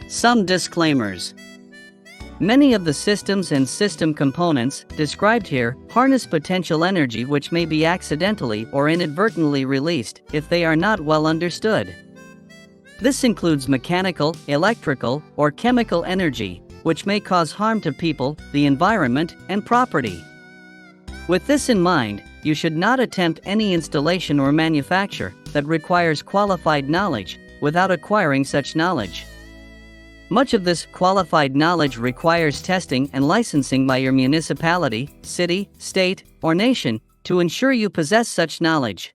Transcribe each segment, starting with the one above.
Some disclaimers. Many of the systems and system components described here harness potential energy which may be accidentally or inadvertently released if they are not well understood. This includes mechanical, electrical, or chemical energy, which may cause harm to people, the environment, and property. With this in mind, you should not attempt any installation or manufacture that requires qualified knowledge without acquiring such knowledge. Much of this qualified knowledge requires testing and licensing by your municipality, city, state, or nation to ensure you possess such knowledge.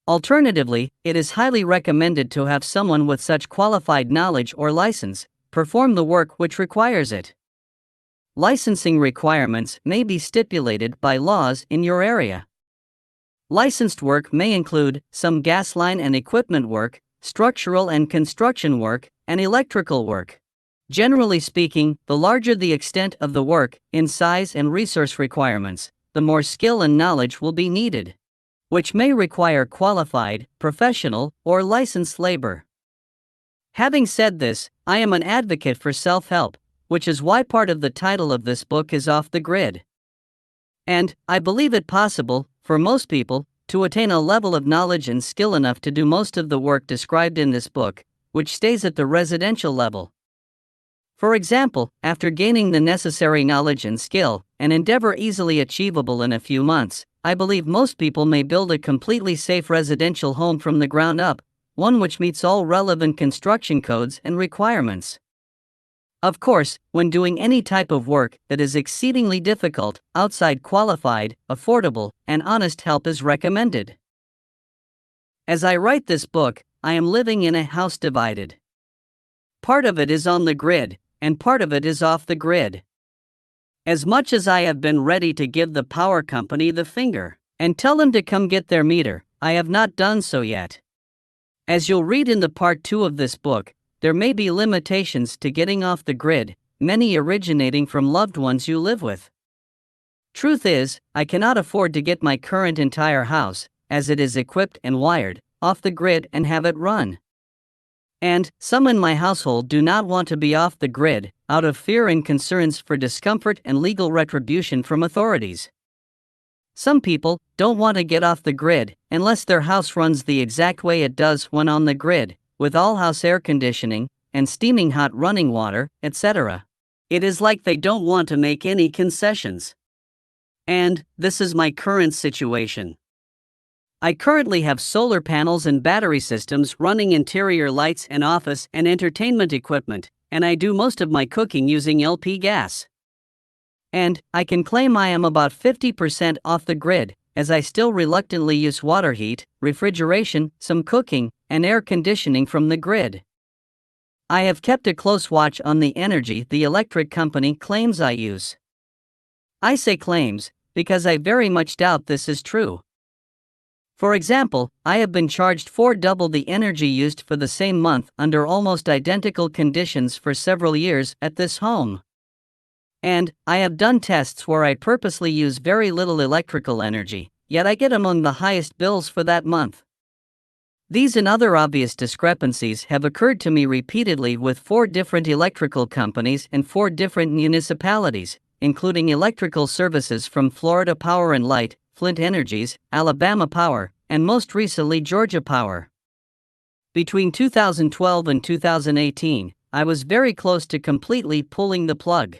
Alternatively, it is highly recommended to have someone with such qualified knowledge or license perform the work which requires it. Licensing requirements may be stipulated by laws in your area. Licensed work may include some gas line and equipment work, structural and construction work, and electrical work. Generally speaking, the larger the extent of the work in size and resource requirements, the more skill and knowledge will be needed, which may require qualified, professional, or licensed labor. Having said this, I am an advocate for self-help, which is why part of the title of this book is Off the Grid. And I believe it possible, for most people, to attain a level of knowledge and skill enough to do most of the work described in this book, which stays at the residential level. For example, after gaining the necessary knowledge and skill, an endeavor easily achievable in a few months, I believe most people may build a completely safe residential home from the ground up, one which meets all relevant construction codes and requirements. Of course, when doing any type of work that is exceedingly difficult, outside qualified, affordable, and honest help is recommended. As I write this book, I am living in a house divided. Part of it is on the grid, and part of it is off the grid. As much as I have been ready to give the power company the finger and tell them to come get their meter, I have not done so yet. As you'll read in the part 2 of this book, there may be limitations to getting off the grid, many originating from loved ones you live with. Truth is, I cannot afford to get my current entire house, as it is equipped and wired, off the grid and have it run. And some in my household do not want to be off the grid, out of fear and concerns for discomfort and legal retribution from authorities. Some people don't want to get off the grid unless their house runs the exact way it does when on the grid, with all-house air conditioning, and steaming hot running water, etc. It is like they don't want to make any concessions. And this is my current situation. I currently have solar panels and battery systems running interior lights and office and entertainment equipment, and I do most of my cooking using LP gas. And I can claim I am about 50% off the grid, as I still reluctantly use water heat, refrigeration, some cooking, and air conditioning from the grid. I have kept a close watch on the energy the electric company claims I use. I say claims, because I very much doubt this is true. For example, I have been charged for double the energy used for the same month under almost identical conditions for several years at this home. And I have done tests where I purposely use very little electrical energy, yet I get among the highest bills for that month. These and other obvious discrepancies have occurred to me repeatedly with 4 different electrical companies and 4 different municipalities, including electrical services from Florida Power and Light, Flint Energies, Alabama Power, and most recently Georgia Power. Between 2012 and 2018, I was very close to completely pulling the plug.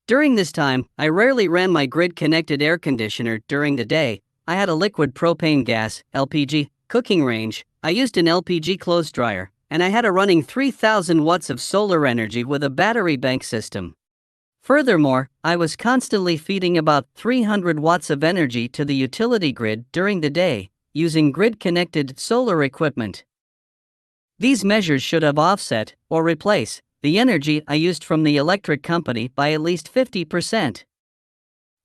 During this time, I rarely ran my grid-connected air conditioner during the day. I had a liquid propane gas, LPG, cooking range, I used an LPG clothes dryer, and I had a running 3,000 watts of solar energy with a battery bank system. Furthermore, I was constantly feeding about 300 watts of energy to the utility grid during the day, using grid-connected solar equipment. These measures should have offset, or replace, the energy I used from the electric company by at least 50%.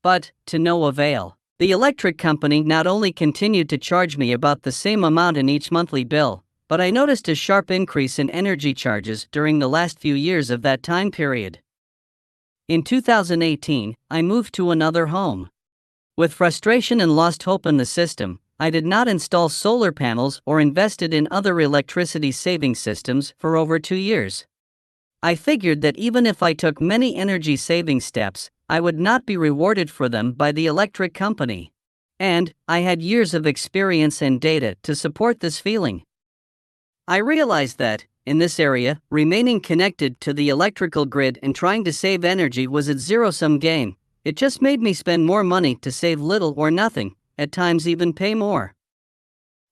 But, to no avail. The electric company not only continued to charge me about the same amount in each monthly bill, but I noticed a sharp increase in energy charges during the last few years of that time period. In 2018, I moved to another home. With frustration and lost hope in the system, I did not install solar panels or invested in other electricity saving systems for over 2 years. I figured that even if I took many energy-saving steps, I would not be rewarded for them by the electric company. And I had years of experience and data to support this feeling. I realized that, in this area, remaining connected to the electrical grid and trying to save energy was a zero-sum game. It just made me spend more money to save little or nothing, at times even pay more.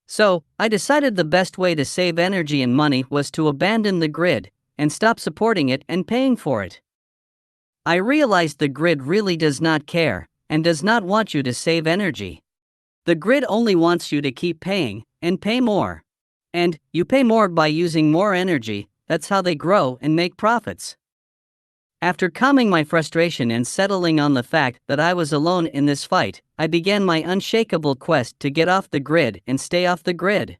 So, I decided the best way to save energy and money was to abandon the grid and stop supporting it and paying for it. I realized the grid really does not care and does not want you to save energy. The grid only wants you to keep paying and pay more. And you pay more by using more energy. That's how they grow and make profits. After calming my frustration and settling on the fact that I was alone in this fight, I began my unshakable quest to get off the grid and stay off the grid.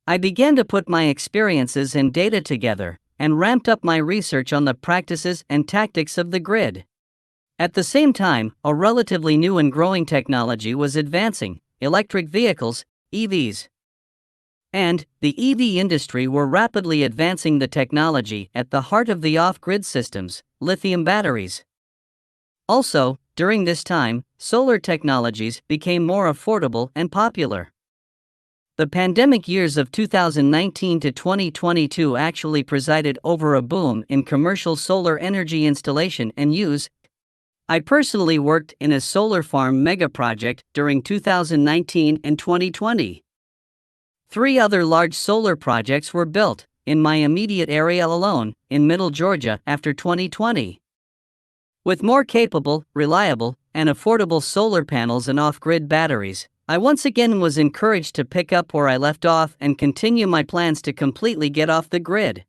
I began to put my experiences and data together and ramped up my research on the practices and tactics of the grid. At the same time, a relatively new and growing technology was advancing: electric vehicles, EVs. And the EV industry were rapidly advancing the technology at the heart of the off-grid systems, lithium batteries. Also, during this time, solar technologies became more affordable and popular. The pandemic years of 2019 to 2022 actually presided over a boom in commercial solar energy installation and use. I personally worked in a solar farm mega project during 2019 and 2020. 3 other large solar projects were built in my immediate area alone, in Middle Georgia, after 2020. With more capable, reliable, and affordable solar panels and off-grid batteries, I once again was encouraged to pick up where I left off and continue my plans to completely get off the grid.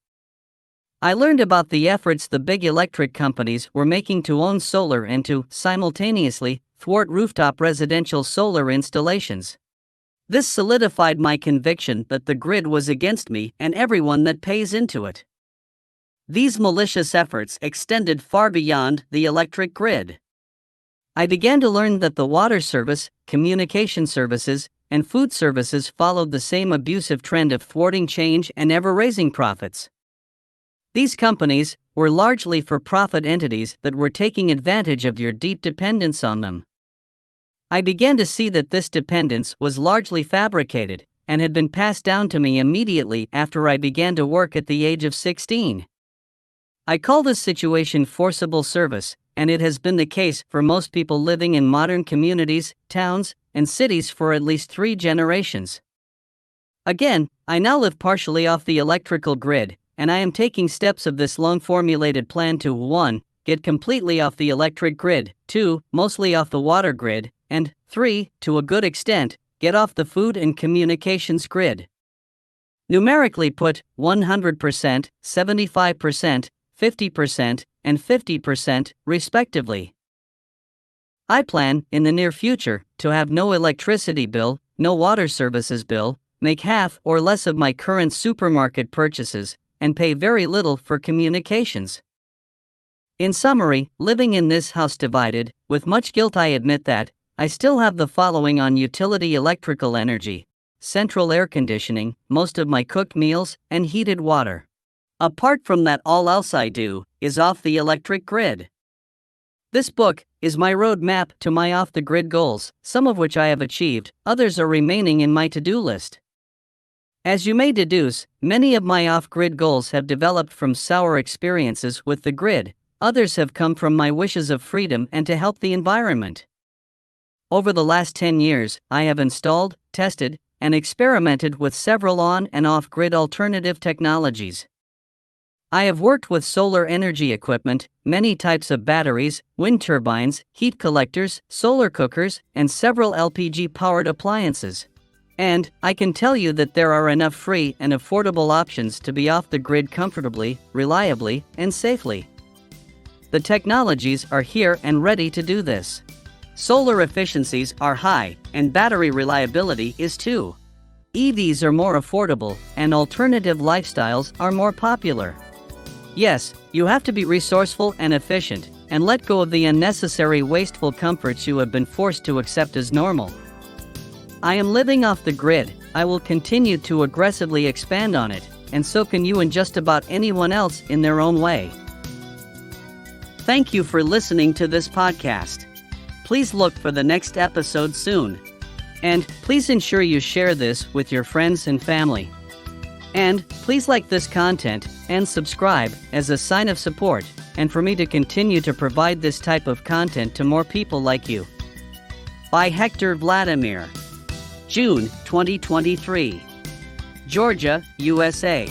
I learned about the efforts the big electric companies were making to own solar and to, simultaneously, thwart rooftop residential solar installations. This solidified my conviction that the grid was against me and everyone that pays into it. These malicious efforts extended far beyond the electric grid. I began to learn that the water service, communication services, and food services followed the same abusive trend of thwarting change and ever-raising profits. These companies were largely for-profit entities that were taking advantage of your deep dependence on them. I began to see that this dependence was largely fabricated and had been passed down to me immediately after I began to work at the age of 16. I call this situation forcible service, and it has been the case for most people living in modern communities, towns, and cities for at least 3 generations. Again, I now live partially off the electrical grid, and I am taking steps of this long-formulated plan to 1. Get completely off the electric grid, 2. Mostly off the water grid, and 3. To a good extent, get off the food and communications grid. Numerically put, 100%, 75%, 50%, and 50%, respectively. I plan, in the near future, to have no electricity bill, no water services bill, make half or less of my current supermarket purchases, and pay very little for communications. In summary, living in this house divided, with much guilt I admit that, I still have the following on utility electrical energy: central air conditioning, most of my cooked meals, and heated water. Apart from that, all else I do is off the electric grid. This book is my roadmap to my off-the-grid goals, some of which I have achieved, others are remaining in my to-do list. As you may deduce, many of my off-grid goals have developed from sour experiences with the grid, others have come from my wishes of freedom and to help the environment. Over the last 10 years, I have installed, tested, and experimented with several on- and off-grid alternative technologies. I have worked with solar energy equipment, many types of batteries, wind turbines, heat collectors, solar cookers, and several LPG-powered appliances. And I can tell you that there are enough free and affordable options to be off the grid comfortably, reliably, and safely. The technologies are here and ready to do this. Solar efficiencies are high, and battery reliability is too. EVs are more affordable, and alternative lifestyles are more popular. Yes, you have to be resourceful and efficient, and let go of the unnecessary wasteful comforts you have been forced to accept as normal. I am living off the grid. I will continue to aggressively expand on it, and so can you and just about anyone else in their own way. Thank you for listening to this podcast. Please look for the next episode soon. And please ensure you share this with your friends and family. And please like this content and subscribe as a sign of support and for me to continue to provide this type of content to more people like you. By Hector Vladimir. June 2023. Georgia, USA.